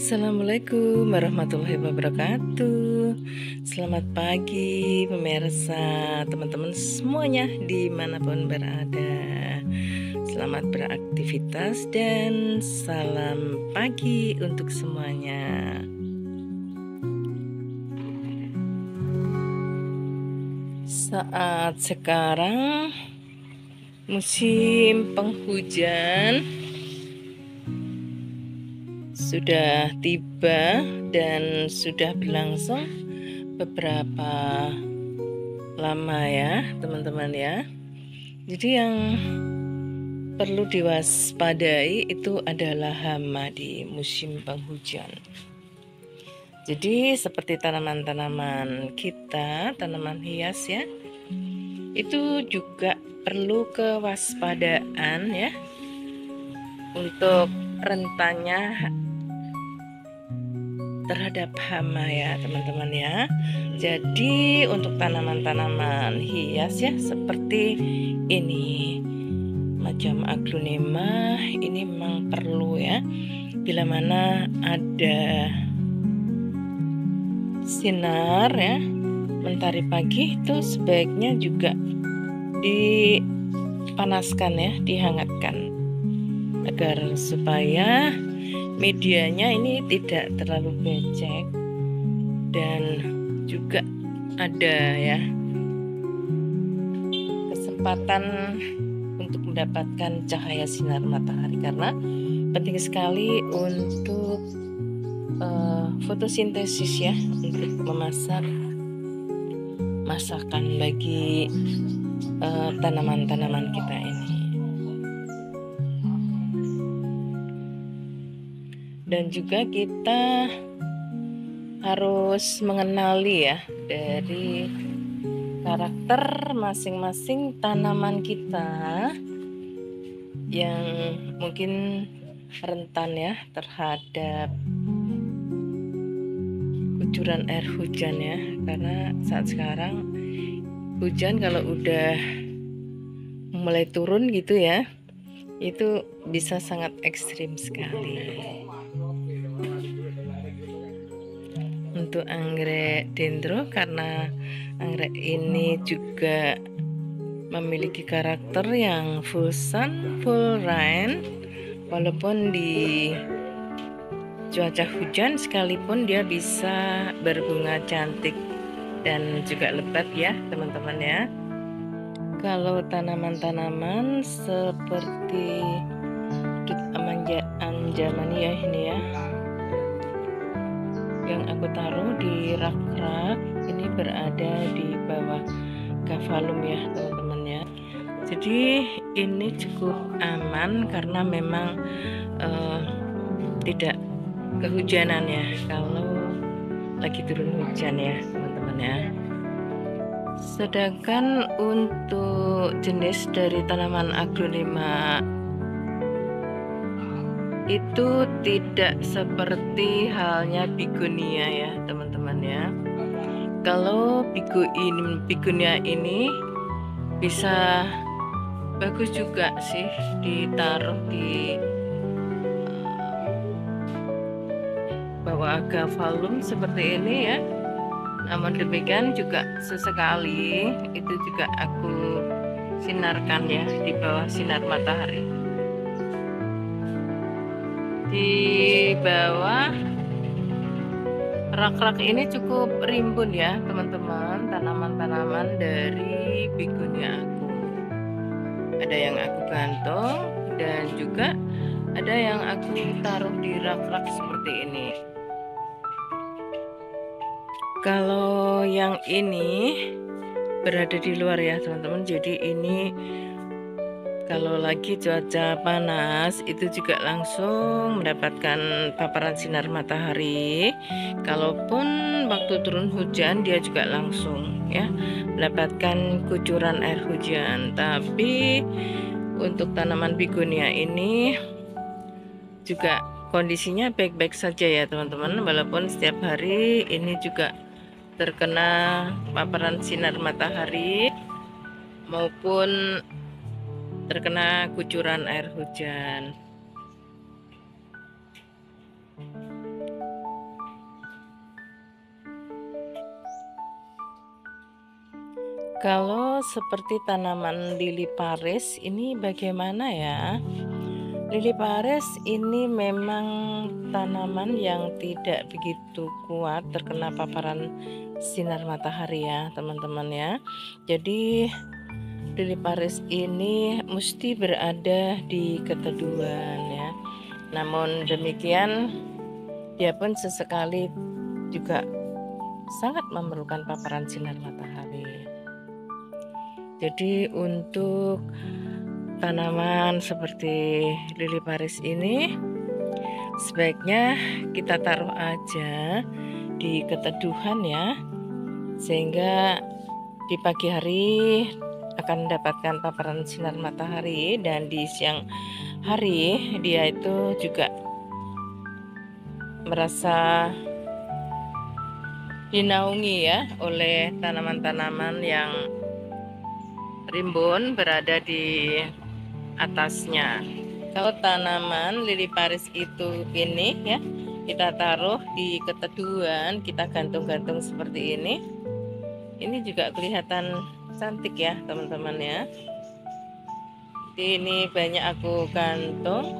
Assalamualaikum warahmatullahi wabarakatuh. Selamat pagi pemirsa, teman-teman semuanya dimanapun berada. Selamat beraktivitas dan salam pagi untuk semuanya. Saat sekarang musim penghujan sudah tiba dan sudah berlangsung beberapa lama ya teman-teman ya. Jadi yang perlu diwaspadai itu adalah hama di musim penghujan. Jadi seperti tanaman-tanaman kita, tanaman hias ya, itu juga perlu kewaspadaan ya untuk rentannya terhadap hama ya teman-teman ya. Jadi untuk tanaman-tanaman hias ya seperti ini macam aglonema ini memang perlu ya, bila mana ada sinar ya mentari pagi itu sebaiknya juga dipanaskan ya, dihangatkan agar supaya medianya ini tidak terlalu becek dan juga ada ya kesempatan untuk mendapatkan cahaya sinar matahari, karena penting sekali untuk fotosintesis ya, untuk memasak masakan bagi tanaman-tanaman kita ini. Dan juga kita harus mengenali ya dari karakter masing-masing tanaman kita yang mungkin rentan ya terhadap kucuran air hujan ya, karena saat sekarang hujan kalau udah mulai turun gitu ya, itu bisa sangat ekstrim sekali. Untuk anggrek dendro, karena anggrek ini juga memiliki karakter yang full sun, full rain, walaupun di cuaca hujan sekalipun dia bisa berbunga cantik dan juga lebat ya teman-teman ya. Kalau tanaman-tanaman seperti dut anjamania ini ya, yang aku taruh di rak-rak ini berada di bawah gavalum ya teman-teman ya. Jadi ini cukup aman karena memang tidak kehujanan ya kalau lagi turun hujan ya teman-teman ya. Sedangkan untuk jenis dari tanaman aglonema itu tidak seperti halnya bigonia ya teman-teman ya. Kalau bigonia ini bisa bagus juga sih ditaruh di bawah gavalum seperti ini ya. Namun demikian juga sesekali itu juga aku sinarkan ya di bawah sinar matahari. Di bawah rak-rak ini cukup rimbun ya teman-teman, tanaman-tanaman dari bigonia aku. Ada yang aku gantung dan juga ada yang aku taruh di rak-rak seperti ini. Kalau yang ini berada di luar ya teman-teman, jadi ini kalau lagi cuaca panas itu juga langsung mendapatkan paparan sinar matahari. Kalaupun waktu turun hujan dia juga langsung ya mendapatkan kucuran air hujan. Tapi untuk tanaman bigonia ini juga kondisinya baik-baik saja ya teman-teman, walaupun setiap hari ini juga terkena paparan sinar matahari maupun terkena kucuran air hujan. Kalau seperti tanaman lili Paris ini bagaimana ya? Lili Paris ini memang tanaman yang tidak begitu kuat terkena paparan sinar matahari ya teman-teman ya. Jadi lili Paris ini mesti berada di keteduhan ya. Namun demikian dia pun sesekali juga sangat memerlukan paparan sinar matahari. Jadi untuk tanaman seperti lili Paris ini sebaiknya kita taruh aja di keteduhan ya, sehingga di pagi hari akan mendapatkan paparan sinar matahari dan di siang hari dia itu juga merasa dinaungi ya oleh tanaman-tanaman yang rimbun berada di atasnya. Kalau tanaman lili Paris itu ini ya, kita taruh di keteduhan, kita gantung-gantung seperti ini juga kelihatan cantik ya teman-teman ya. Ini banyak aku gantung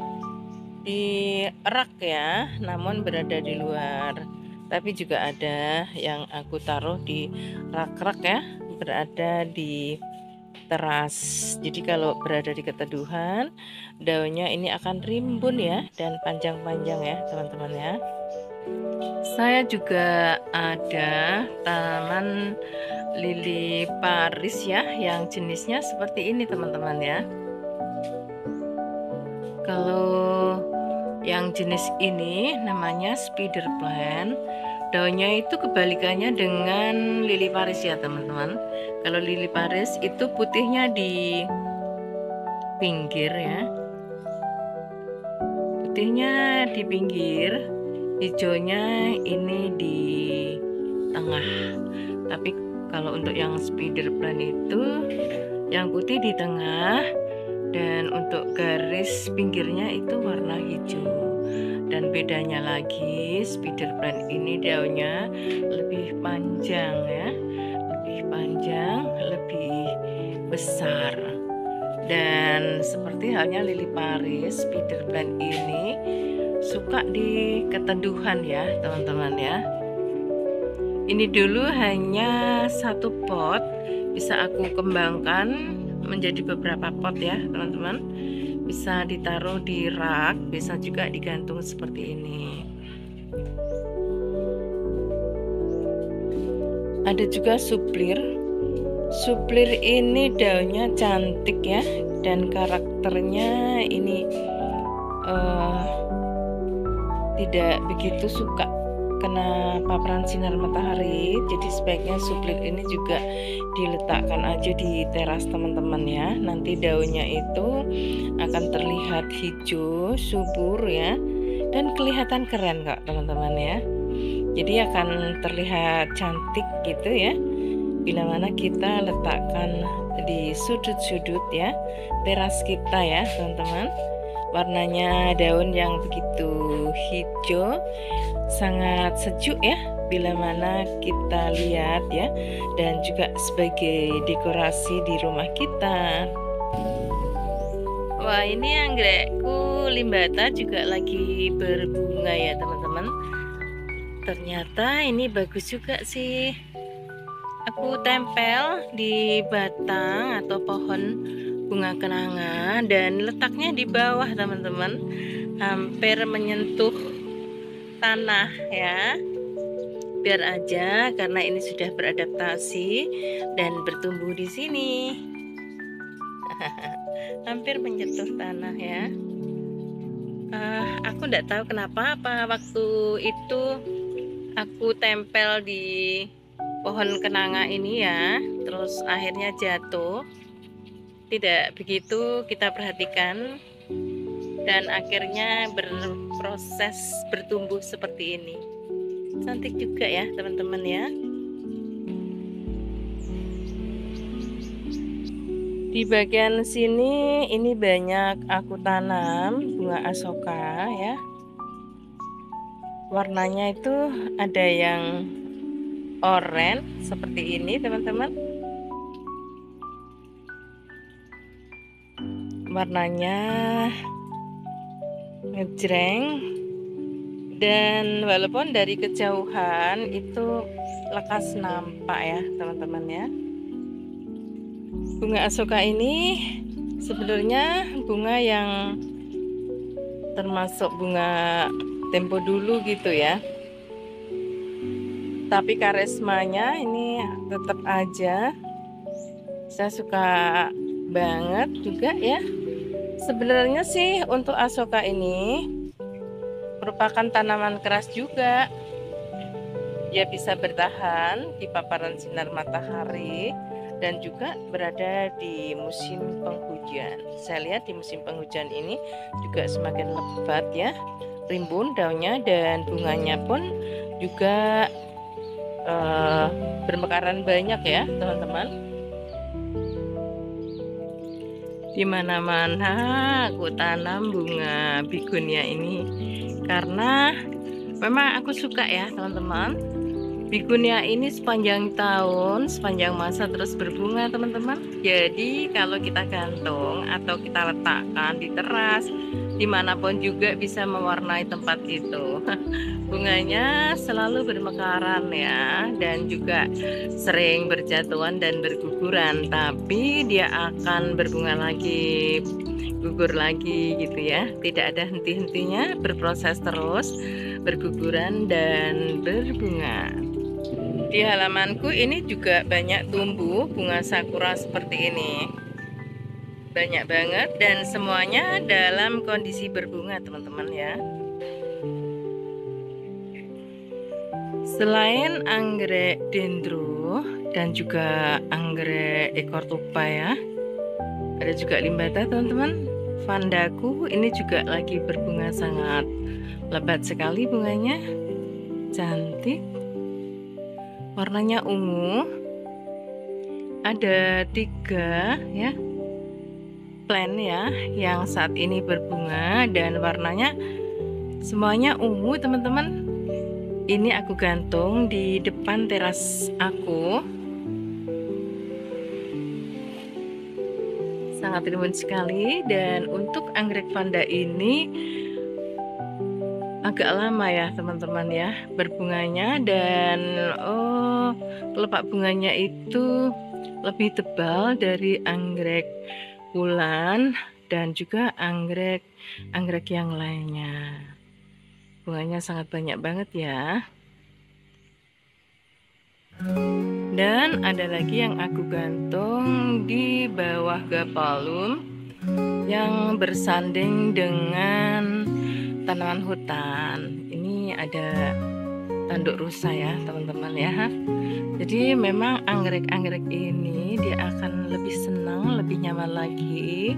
di rak ya, namun berada di luar. Tapi juga ada yang aku taruh di rak-rak ya, berada di teras. Jadi kalau berada di keteduhan, daunnya ini akan rimbun ya dan panjang-panjang ya teman-teman ya. Saya juga ada tanaman lili Paris ya, yang jenisnya seperti ini teman-teman ya. Kalau yang jenis ini namanya spider plant. Daunnya itu kebalikannya dengan lili Paris ya teman-teman. Kalau lili Paris itu putihnya di pinggir ya, putihnya di pinggir, hijaunya ini di tengah. Tapi kalau untuk yang spider plant itu yang putih di tengah dan untuk garis pinggirnya itu warna hijau. Dan bedanya lagi, spider plant ini daunnya lebih panjang ya, lebih panjang, lebih besar. Dan seperti halnya lili Paris, spider plant ini suka di keteduhan ya teman-teman ya. Ini dulu hanya satu pot, bisa aku kembangkan menjadi beberapa pot ya teman-teman. Bisa ditaruh di rak, bisa juga digantung seperti ini. Ada juga suplir. Suplir ini daunnya cantik ya, dan karakternya ini tidak begitu suka kena paparan sinar matahari. Jadi sebaiknya suplir ini juga diletakkan aja di teras teman-teman ya. Nanti daunnya itu akan terlihat hijau subur ya, dan kelihatan keren kok teman-teman ya. Jadi akan terlihat cantik gitu ya bila mana kita letakkan di sudut-sudut ya teras kita ya teman-teman. Warnanya daun yang begitu hijau, sangat sejuk ya bila mana kita lihat ya, dan juga sebagai dekorasi di rumah kita. Wah, ini anggrekku limbata juga lagi berbunga ya teman-teman. Ternyata ini bagus juga sih. Aku tempel di batang atau pohon bunga kenanga dan letaknya di bawah teman-teman, hampir menyentuh tanah ya. Biar aja karena ini sudah beradaptasi dan bertumbuh di sini. Hampir menyentuh tanah ya. Aku enggak tahu kenapa waktu itu aku tempel di pohon kenanga ini ya, terus akhirnya jatuh. Tidak begitu kita perhatikan dan akhirnya berproses bertumbuh seperti ini. Cantik juga ya teman-teman ya. Di bagian sini ini banyak aku tanam bunga asoka ya. Warnanya itu ada yang oranye seperti ini teman-teman. warnanya ngejreng, dan walaupun dari kejauhan itu lekas nampak ya teman-teman ya. Bunga asoka ini sebenarnya bunga yang termasuk bunga tempo dulu gitu ya, tapi karismanya ini tetap aja saya suka banget juga ya. Sebenarnya sih untuk asoka ini merupakan tanaman keras juga. Dia bisa bertahan di paparan sinar matahari dan juga berada di musim penghujan. Saya lihat di musim penghujan ini juga semakin lebat ya, rimbun daunnya, dan bunganya pun juga bermekaran banyak ya teman-teman. Di mana-mana aku tanam bunga bigunia ini karena memang aku suka ya teman-teman. Bigunia ini sepanjang tahun, sepanjang masa terus berbunga teman-teman. Jadi kalau kita gantung atau kita letakkan di teras, dimanapun juga bisa mewarnai tempat itu. Bunganya selalu bermekaran ya, dan juga sering berjatuhan dan berguguran. Tapi dia akan berbunga lagi, gugur lagi gitu ya. Tidak ada henti-hentinya, berproses terus, berguguran dan berbunga. Di halamanku ini juga banyak tumbuh bunga sakura seperti ini. Banyak banget dan semuanya dalam kondisi berbunga teman-teman ya. Selain anggrek dendro dan juga anggrek ekor tupai ya, ada juga limbata teman-teman. Vandaku ini juga lagi berbunga sangat lebat sekali bunganya, cantik. Warnanya ungu. Ada 3 ya plant ya yang saat ini berbunga dan warnanya semuanya ungu teman-teman. Ini aku gantung di depan teras aku. Sangat rimbun sekali. Dan untuk anggrek vanda ini agak lama ya teman-teman ya berbunganya, dan kelopak bunganya itu lebih tebal dari anggrek bulan dan juga anggrek yang lainnya. Bunganya sangat banyak banget ya. Dan ada lagi yang aku gantung di bawah gapalum yang bersanding dengan tanaman hutan. Ini ada tanduk rusa ya teman-teman ya. Jadi memang anggrek-anggrek ini dia akan lebih senang, lebih nyaman lagi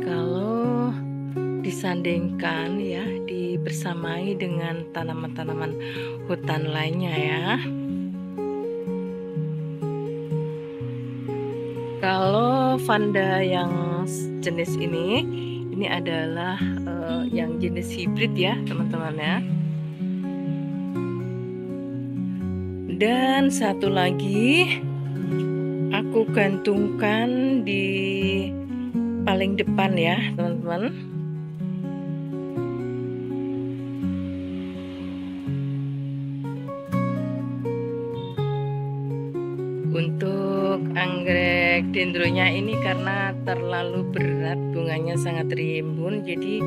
kalau disandingkan ya, dibersamai dengan tanaman-tanaman hutan lainnya ya. Kalau vanda yang jenis ini adalah yang jenis hibrid ya teman-teman ya. Dan satu lagi aku gantungkan di paling depan ya teman-teman. Untuk anggrek dendronya ini karena terlalu berat, bunganya sangat rimbun, jadi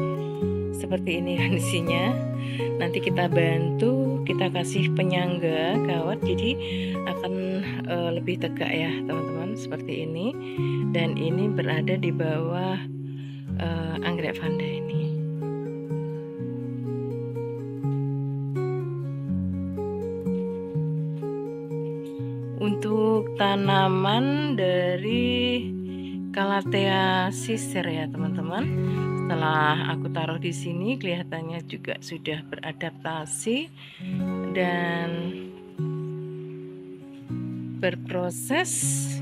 seperti ini kondisinya. Nanti kita bantu, kita kasih penyangga kawat, jadi akan lebih tegak ya teman-teman, seperti ini. Dan ini berada di bawah anggrek vanda ini. Untuk tanaman dari Calathea cicer ya teman-teman, setelah aku taruh di sini kelihatannya juga sudah beradaptasi dan berproses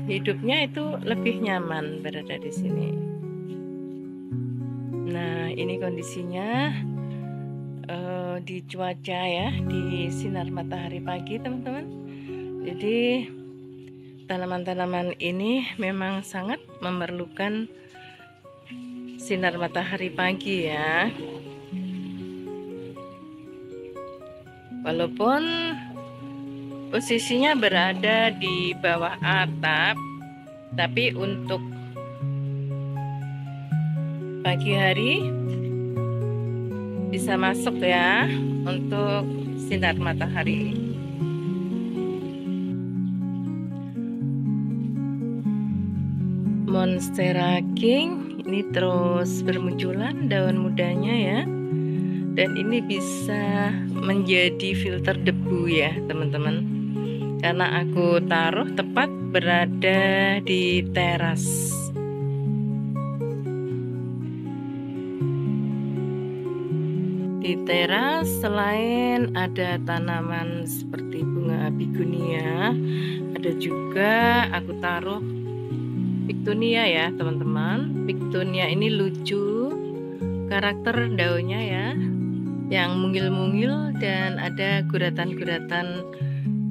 hidupnya itu lebih nyaman berada di sini. Nah, ini kondisinya di cuaca ya, di sinar matahari pagi teman-teman. Jadi tanaman-tanaman ini memang sangat memerlukan sinar matahari pagi ya. Walaupun posisinya berada di bawah atap, tapi untuk pagi hari bisa masuk ya untuk sinar matahari. Monstera King ini terus bermunculan daun mudanya ya, dan ini bisa menjadi filter debu ya teman-teman, karena aku taruh tepat berada di teras. Di teras selain ada tanaman seperti bunga bigunia, ada juga aku taruh Pictonia ya teman-teman. Pictonia ini lucu karakter daunnya ya, yang mungil-mungil dan ada guratan-guratan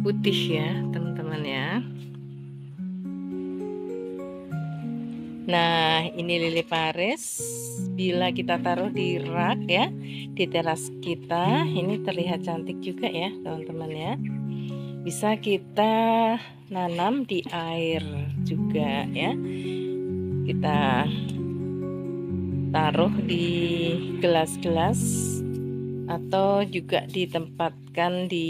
putih ya teman-teman ya. Nah, ini lili Paris. Bila kita taruh di rak ya, di teras kita, ini terlihat cantik juga ya teman-teman ya. Bisa kita nanam di air juga ya. Kita taruh di gelas-gelas atau juga ditempatkan di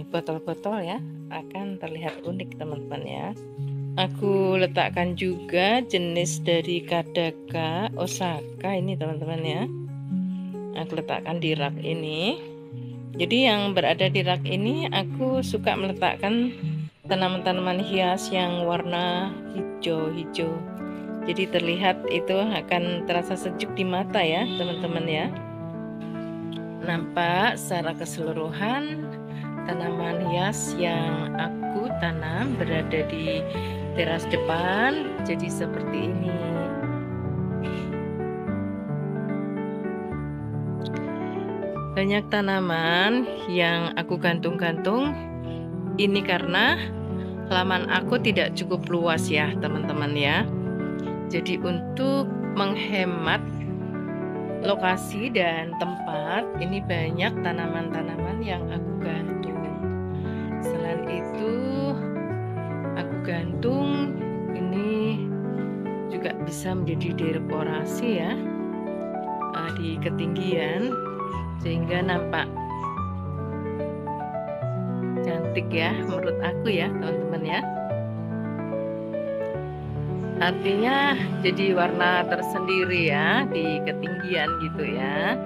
botol-botol ya, akan terlihat unik teman-teman ya. Aku letakkan juga jenis dari Kadaka Osaka ini teman-teman ya. Aku letakkan di rak ini. Jadi yang berada di rak ini aku suka meletakkan tanaman-tanaman hias yang warna hijau-hijau. Jadi terlihat itu akan terasa sejuk di mata ya teman-teman ya. Nampak secara keseluruhan tanaman hias yang aku tanam berada di teras depan jadi seperti ini. Banyak tanaman yang aku gantung-gantung ini karena halaman aku tidak cukup luas ya teman-teman ya. Jadi untuk menghemat lokasi dan tempat, ini banyak tanaman-tanaman yang aku gantung. Selain itu aku gantung ini juga bisa menjadi dekorasi ya di ketinggian, sehingga nampak cantik ya menurut aku ya teman-teman ya. Artinya jadi warna tersendiri ya di ketinggian gitu ya.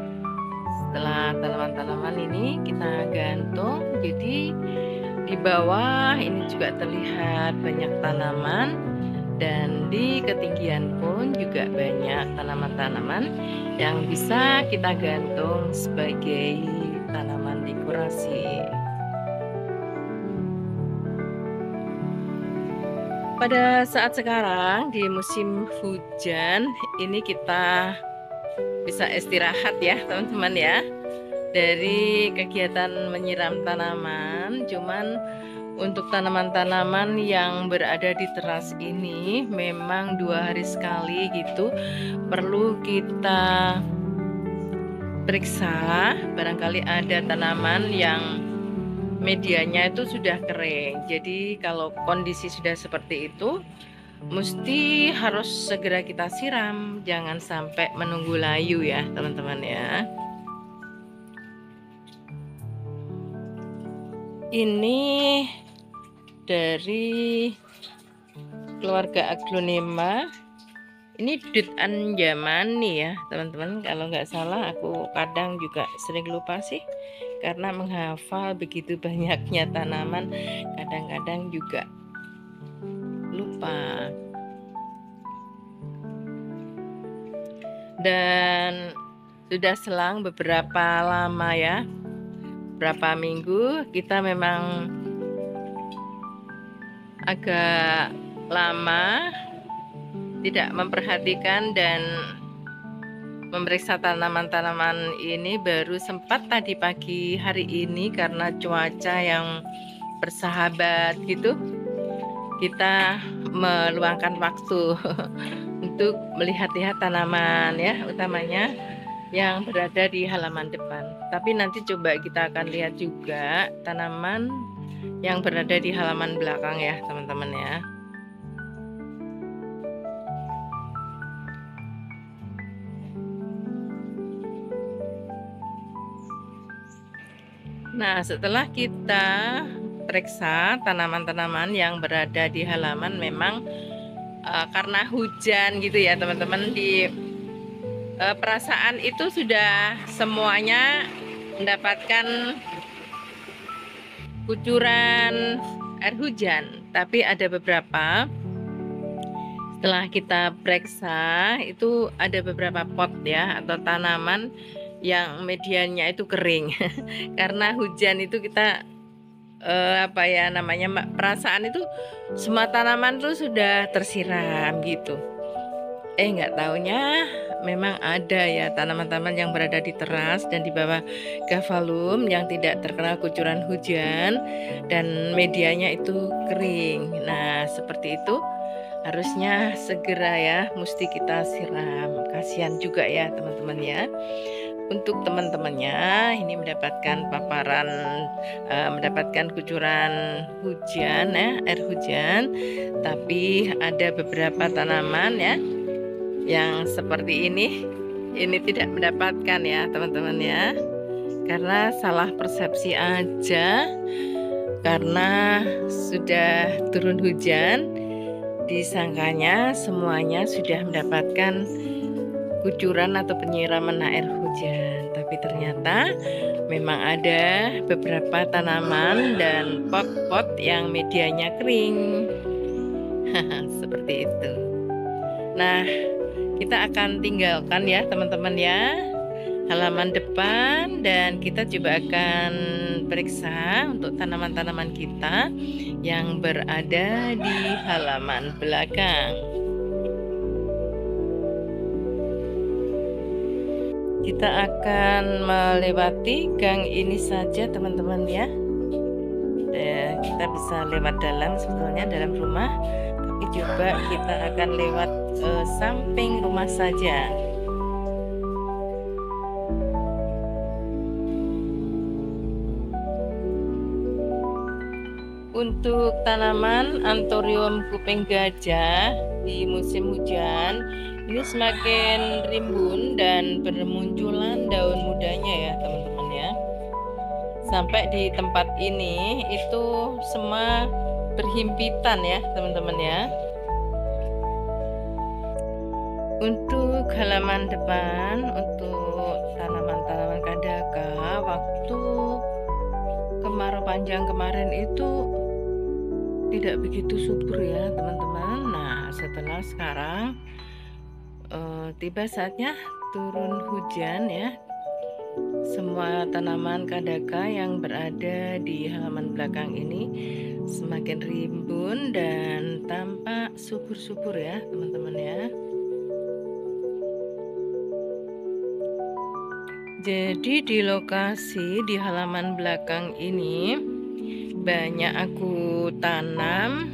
Setelah tanaman-tanaman ini kita gantung, jadi di bawah ini juga terlihat banyak tanaman, dan di ketinggian pun juga banyak tanaman-tanaman yang bisa kita gantung sebagai tanaman dekorasi. Pada saat sekarang di musim hujan ini kita bisa istirahat ya teman-teman ya dari kegiatan menyiram tanaman. Cuman untuk tanaman-tanaman yang berada di teras ini memang 2 hari sekali gitu perlu kita periksa. Barangkali ada tanaman yang medianya itu sudah kering. Jadi kalau kondisi sudah seperti itu mesti harus segera kita siram, jangan sampai menunggu layu ya teman-teman ya. Ini dari keluarga Aglonema. Ini Dut Anjamani ya teman-teman, kalau nggak salah. Aku kadang juga sering lupa sih karena menghafal begitu banyaknya tanaman, kadang-kadang juga lupa. Dan sudah selang beberapa lama ya, berapa minggu kita memang agak lama tidak memperhatikan dan memeriksa tanaman-tanaman ini. Baru sempat tadi pagi hari ini karena cuaca yang bersahabat gitu, kita meluangkan waktu untuk melihat-lihat tanaman ya, utamanya yang berada di halaman depan. Tapi nanti coba kita akan lihat juga tanaman yang berada di halaman belakang ya teman-teman ya. Nah, setelah kita periksa tanaman-tanaman yang berada di halaman, memang karena hujan gitu ya teman-teman, di perasaan itu sudah semuanya mendapatkan kucuran air hujan, tapi ada beberapa setelah kita periksa itu ada beberapa pot ya atau tanaman yang medianya itu kering karena hujan itu kita apa ya namanya, perasaan itu semua tanaman tuh sudah tersiram gitu. Nggak taunya memang ada ya tanaman-tanaman yang berada di teras dan di bawah gavalum yang tidak terkena kucuran hujan dan medianya itu kering. Nah, seperti itu harusnya segera ya mesti kita siram. Kasihan juga ya teman-teman ya. Untuk teman-temannya ini mendapatkan paparan, mendapatkan kucuran hujan ya, air hujan, tapi ada beberapa tanaman ya yang seperti ini tidak mendapatkan ya teman-teman ya, karena salah persepsi aja, karena sudah turun hujan disangkanya semuanya sudah mendapatkan kucuran atau penyiraman air hujan, tapi ternyata memang ada beberapa tanaman dan pot-pot yang medianya kering. Seperti itu. Nah, kita akan tinggalkan ya teman-teman ya halaman depan, dan kita coba akan periksa untuk tanaman-tanaman kita yang berada di halaman belakang. Kita akan melewati gang ini saja teman-teman ya. Kita bisa lewat dalam, sebetulnya dalam rumah, tapi coba kita akan lewat samping rumah saja. Untuk tanaman anthurium kuping gajah di musim hujan ini semakin rimbun dan bermunculan daun mudanya ya teman-teman ya. Sampai di tempat ini itu semua berhimpitan ya teman-teman ya. Untuk halaman depan, untuk tanaman-tanaman kadaka, waktu kemarau panjang kemarin itu tidak begitu subur ya teman-teman. Nah, setelah sekarang tiba saatnya turun hujan ya, semua tanaman kadaka yang berada di halaman belakang ini semakin rimbun dan tampak subur-subur ya teman-teman ya. Jadi di lokasi di halaman belakang ini banyak aku tanam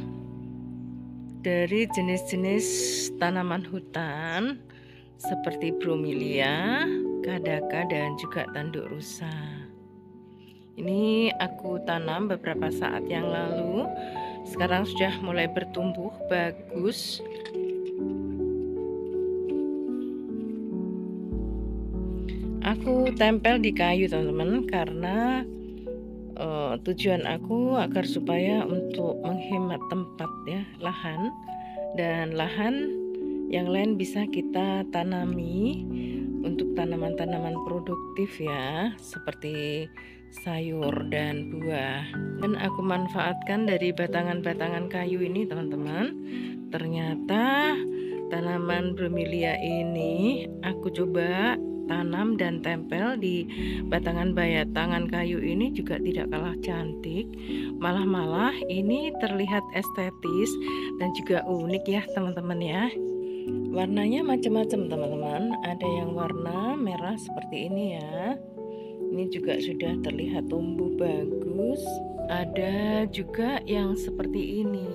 dari jenis-jenis tanaman hutan seperti bromelia, kadaka, dan juga tanduk rusa. Ini aku tanam beberapa saat yang lalu, sekarang sudah mulai bertumbuh bagus. Aku tempel di kayu teman-teman, karena tujuan aku agar supaya untuk menghemat tempat ya, lahan, dan lahan yang lain bisa kita tanami untuk tanaman-tanaman produktif ya, seperti sayur dan buah. Dan aku manfaatkan dari batangan-batangan kayu ini teman-teman. Ternyata tanaman bromelia ini aku coba tanam dan tempel di batangan kayu ini juga tidak kalah cantik, malah ini terlihat estetis dan juga unik ya teman-teman ya. Warnanya macam-macam teman-teman, ada yang warna merah seperti ini ya, ini juga sudah terlihat tumbuh bagus, ada juga yang seperti ini.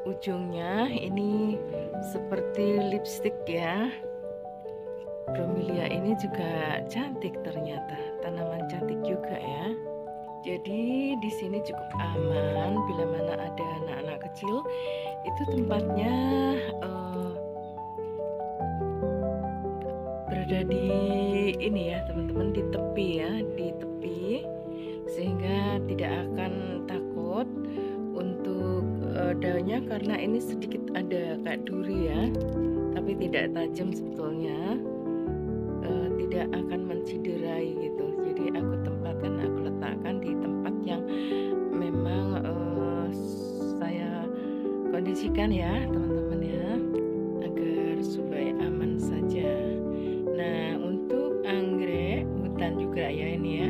ujungnya ini seperti lipstik ya. Bromelia ini juga cantik ternyata, tanaman cantik juga ya. Jadi di sini cukup aman bila mana ada anak-anak kecil. Itu tempatnya berada di ini ya teman-teman, di tepi ya, di tepi, sehingga tidak akan takut untuk daunnya karena ini sedikit ada kayak duri ya, tapi tidak tajam sebetulnya. Tidak akan menciderai gitu. Jadi aku letakkan di tempat yang memang saya kondisikan ya teman-teman ya, agar supaya aman saja. Nah, untuk anggrek hutan juga ya ini ya,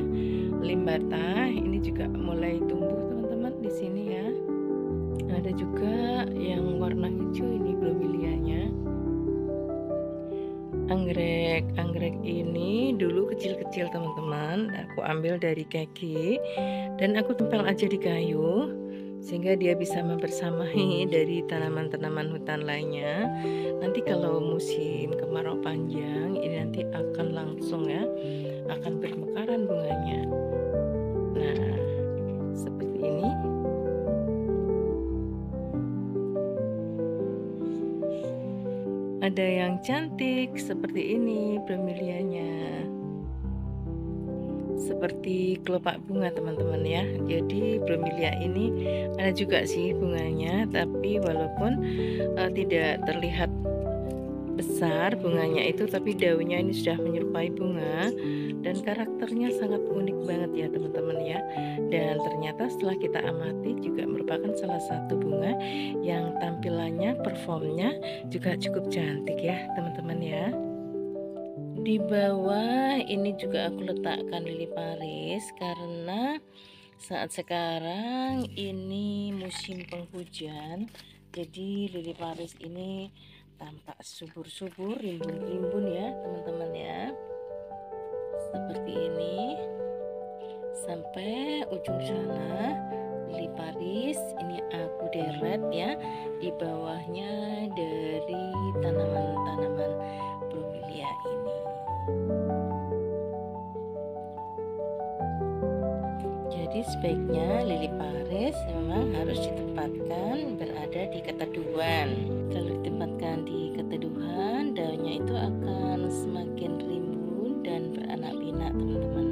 limbata ini juga mulai tumbuh teman-teman di sini ya. Ada juga yang warna hijau ini bromelianya. Anggrek ini dulu kecil-kecil teman-teman, aku ambil dari kaki dan aku tempel aja di kayu sehingga dia bisa membersamai dari tanaman-tanaman hutan lainnya. Nanti kalau musim kemarau panjang ini nanti akan langsung ya, akan bermekaran bunganya. Nah, seperti ini. Ada yang cantik seperti ini bromelianya, seperti kelopak bunga teman-teman ya. Jadi bromelia ini ada juga sih bunganya, tapi walaupun tidak terlihat besar bunganya itu, tapi daunnya ini sudah menyerupai bunga dan karakternya sangat unik banget ya teman-teman ya. Dan ternyata setelah kita amati juga merupakan salah satu bunga yang tampilannya, performnya juga cukup cantik ya teman-teman ya. Di bawah ini juga aku letakkan lili Paris karena saat sekarang ini musim penghujan, jadi lili Paris ini tampak subur-subur, rimbun-rimbun ya teman-teman ya, seperti ini sampai ujung sana. Lili Paris ini aku deret ya, di bawahnya dari tanaman-tanaman bromelia ini. Jadi sebaiknya lili Paris memang harus ditempatkan berada di keteduhan. Kalau ditempatkan di keteduhan, daunnya itu akan semakin rimbun dan beranak pinak teman-teman.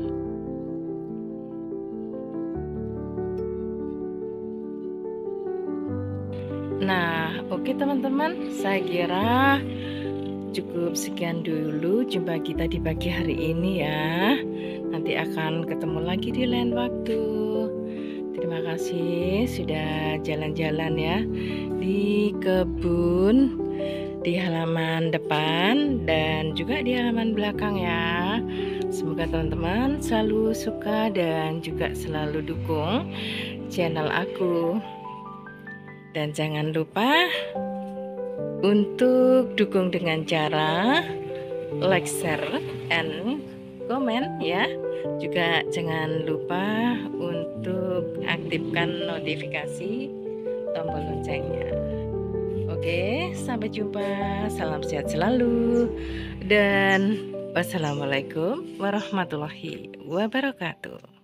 Nah, oke teman-teman, saya kira cukup sekian dulu jumpa kita di pagi hari ini ya. Nanti akan ketemu lagi di lain waktu. Terima kasih sudah jalan-jalan ya di kebun, di halaman depan dan juga di halaman belakang ya. Semoga teman-teman selalu suka dan juga selalu dukung channel aku. Dan jangan lupa untuk dukung dengan cara like, share, and comment ya. Juga jangan lupa untuk aktifkan notifikasi tombol loncengnya. Oke, sampai jumpa. Salam sehat selalu dan wassalamualaikum warahmatullahi wabarakatuh.